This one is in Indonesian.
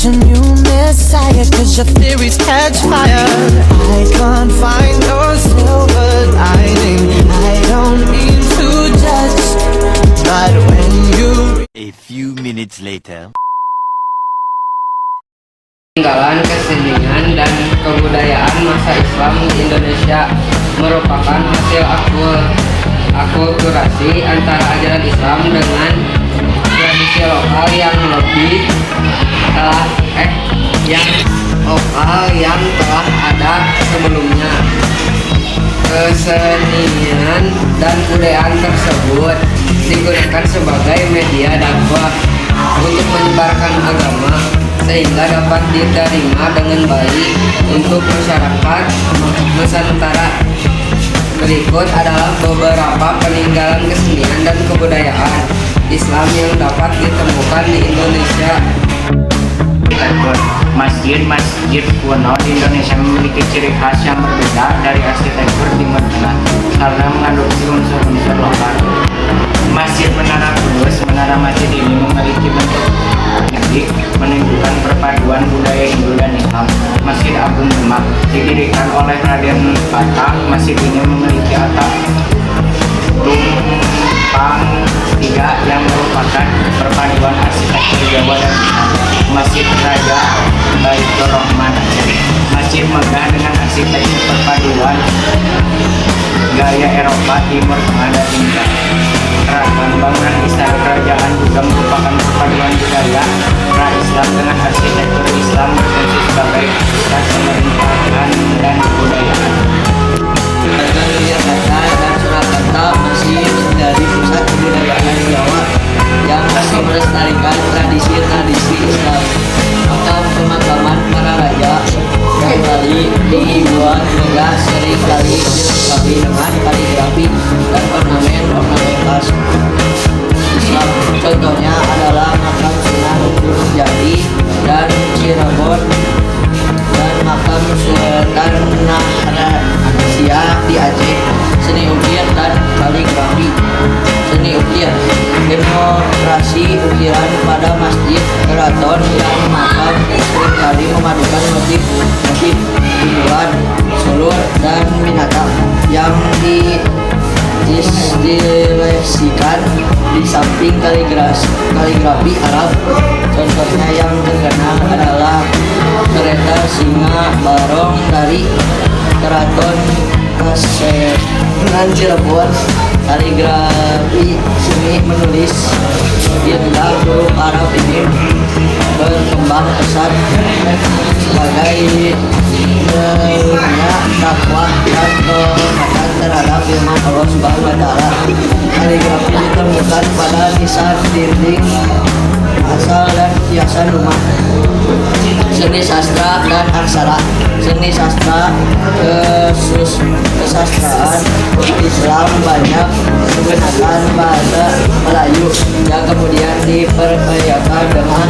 a new messiah, cause your theories catch fire. I can't find no silver lining. I don't mean to judge, but when you... A few minutes later. Peninggalan kesenian dan kebudayaan masa Islam di Indonesia merupakan hasil akulturasi antara ajaran Islam dengan tradisi lokal yang telah ada sebelumnya. Kesenian dan kebudayaan tersebut digunakan sebagai media dakwah untuk menyebarkan agama sehingga dapat diterima dengan baik untuk masyarakat Nusantara. Berikut adalah beberapa peninggalan kesenian dan kebudayaan Islam yang dapat ditemukan di Indonesia. Masjid kuno di Indonesia memiliki ciri khas yang berbeda dari arsitektur Timur Tengah karena mengadopsi unsur-unsur lokal. Masjid Menara Kudus. Menara masjid ini memiliki bentuk unik menunjukkan perpaduan budaya Hindu dan Islam. Masjid Agung Demak didirikan oleh Raden Fata. Masjid ini memiliki atap tumpang tiga yang merupakan perpaduan arsitektur Jawa dan Islam. Masjid Raja Baitur Rahman Aceh. Masjid megah dengan arsitektur perpaduan gaya Eropa, Timur Tengah dan India. Keraton bangunan istana kerajaan juga merupakan perpaduan budaya pra-Islam dengan arsitektur Islam berfungsi sebagai pusat pemerintahan dan kebudayaan. Yogyakarta dan Surakarta masih menjadi pusat kebudayaan Jawa yang masih melestarikan tradisi-tradisi Islam. Makam pemakaman para raja kembali dibuat megah, sering kali dilengkapi dengan kaligrafi dan ornamen khas Islam. Contohnya adalah makam Sunan Gunung Jati dan Cirebon dan makam Sultan Nahrasia di Aceh. Seni ukir dan kaligrafi. Seni ukir, demonstrasi ukiran pada masjid, keraton, dan makam seringkali memadukan motif tumbuhan, sulur, dan binatang yang diilustrasikan di samping kaligrafi Arab. Contohnya yang terkenal adalah kereta singa barong dari keraton Kasepuhan Cirebon. Kaligrafi seni menulis bintang huruf Arab ini berkembang pesat sebagai bentuknya dakwah dan penghormatan terhadap firman Allah Subhanahu wa Ta'ala. Kaligrafi ditemukan pada nisan dinding, asal dan hiasan rumah. Seni sastra dan aksara. Seni sastra kesastraan Islam banyak menggunakan bahasa Melayu yang kemudian diperkayakan dengan